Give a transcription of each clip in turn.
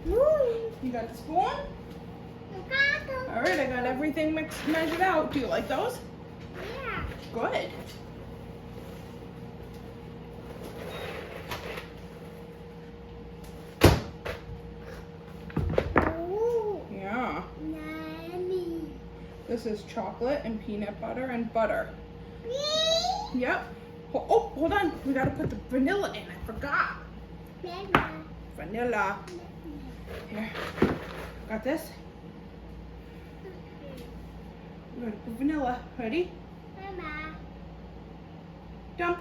You got the spoon? All right, I got everything measured out. Do you like those? Yeah. Good. Yeah. Nanny. This is chocolate and peanut butter and butter. Yep. Oh, hold on. We gotta put the vanilla in. I forgot. Vanilla. Here. Got this? We're gonna put vanilla. Ready? Mama. Dump.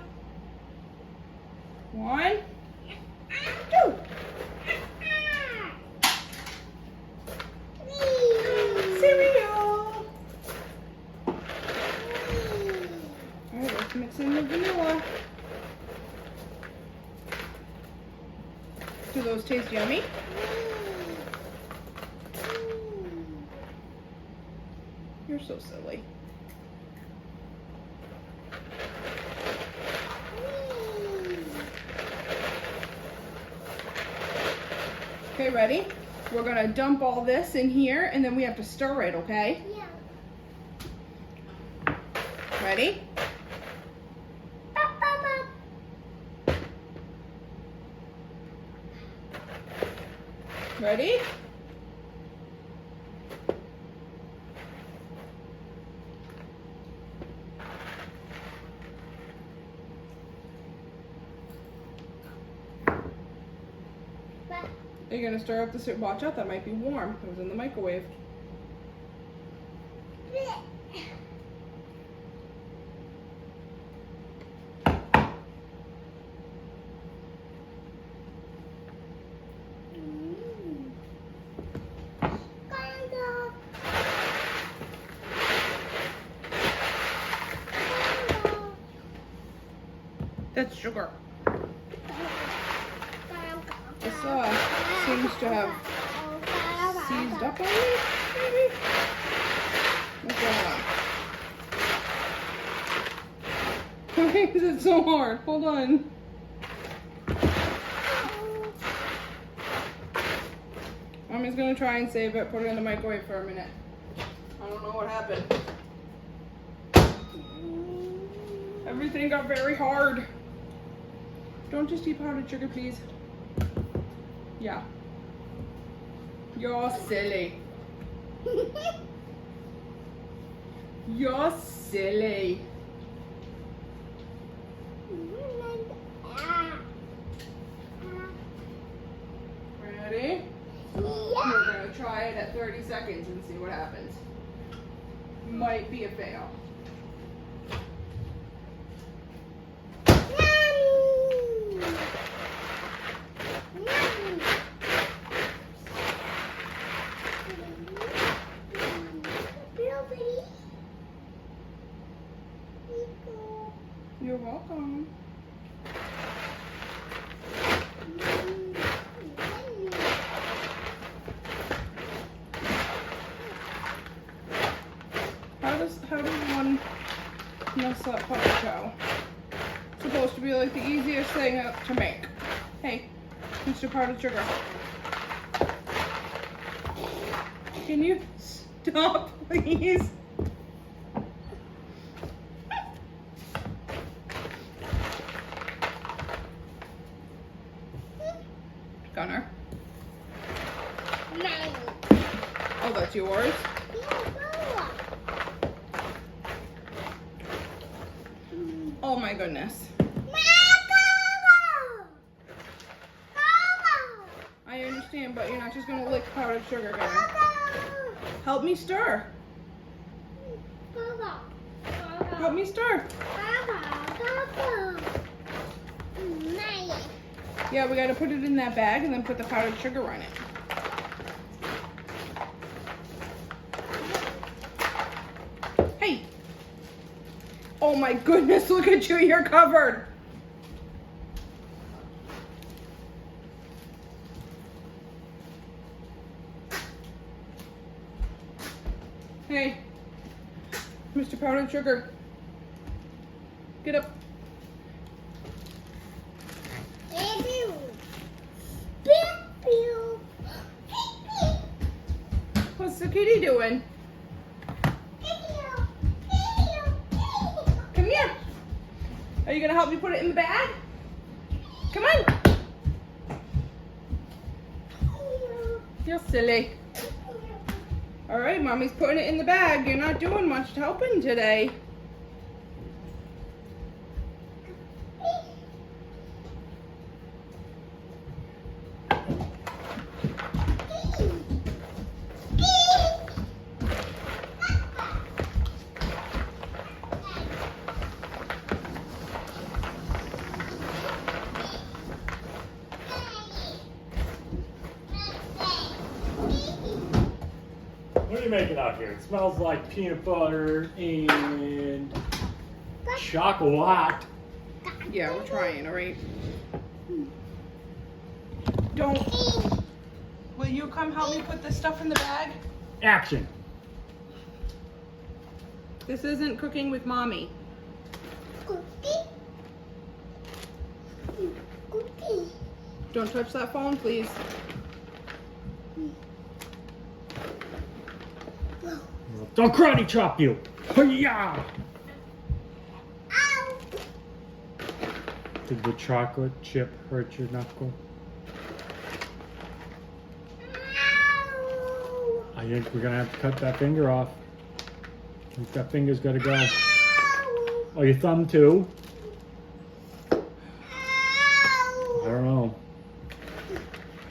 1, 2. Cereal. Alright, let's mix in the vanilla. Do those taste yummy? You're so silly. Okay, ready? We're gonna dump all this in here and then we have to stir it, okay? Yeah. Ready? Ready? Are you gonna stir up the soup? Watch out, that might be warm. It was in the microwave. That's sugar. This seems to have seized up on me, maybe? What's going on? Why is it so hard? Hold on. Mommy's gonna try and save it, put it in the microwave for a minute. I don't know what happened. Everything got very hard. Don't just eat powdered sugar, please. Yeah. You're silly. You're silly. Ready? We're gonna try it at 30 seconds and see what happens. Might be a fail. You're welcome. How does one mess up puppy chow? It's supposed to be like the easiest thing to make. Hey, Mr. Powdered Sugar. Can you stop, please? Gunner. Oh, that's yours? Oh my goodness. I understand, but you're not just gonna lick powdered sugar, Gunner. Help me stir. Help me stir. Yeah, we gotta put it in that bag and then put the powdered sugar on it. Hey. Oh my goodness, look at you, you're covered. Hey, Mr. Powdered Sugar, get up. doing? Come here. Are you gonna help me put it in the bag? Come on. You're silly. All right, Mommy's putting it in the bag. You're not doing much helping today. What are you making out here? It smells like peanut butter and chocolate. Yeah, we're trying, all right? Don't. Will you come help me put this stuff in the bag? Action. This isn't cooking with Mommy. Don't touch that phone, please. Don't karate chop you. Hi-ya! Did the chocolate chip hurt your knuckle? I think we're gonna have to cut that finger off. I think that finger's gotta go. Oh, your thumb too? I don't know.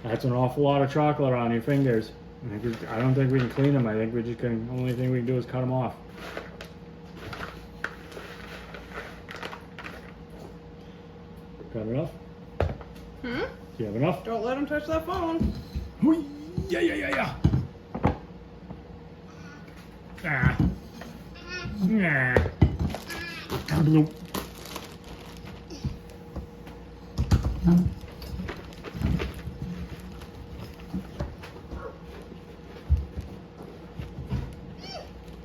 That's an awful lot of chocolate on your fingers. I don't think we can clean them. I think we're just gonna, only thing we can do is cut them off. Got enough? Hmm? Do you have enough? Don't let him touch that phone. Yeah. Ah. Nah.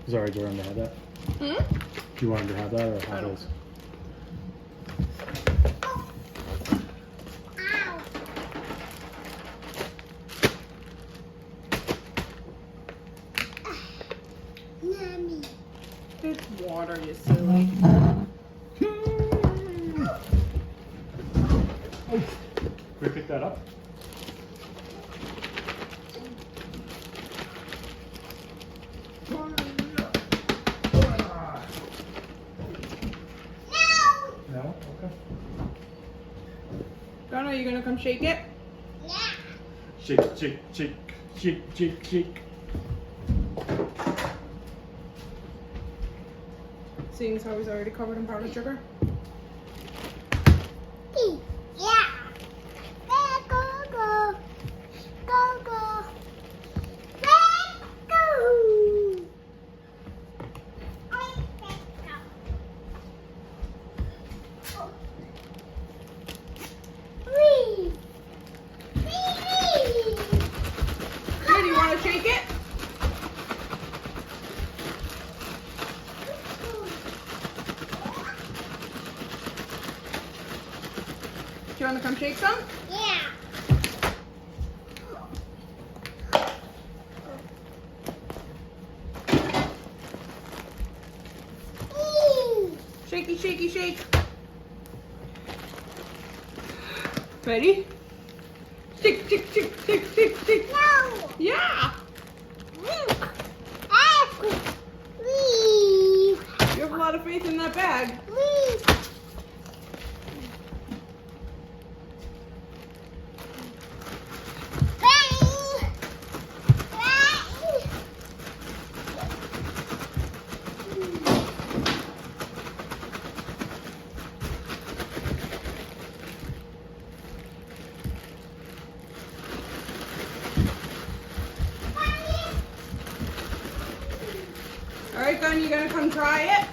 Sorry, do you want him to have that? Hmm? Do you want him to have that or have this? It's water, you silly. Can we pick that up? No? Okay. Donna, are you gonna come shake it? Shake, shake, shake, shake, shake, shake. Seeing as how he's already covered in powdered sugar. Here, do you want to shake it? Do you want to come shake some? Shaky, shaky, shake. Ready? Shake, shake, shake, shake, shake, shake. Yeah. You have a lot of faith in that bag. All right, Gunn, you gonna come try it?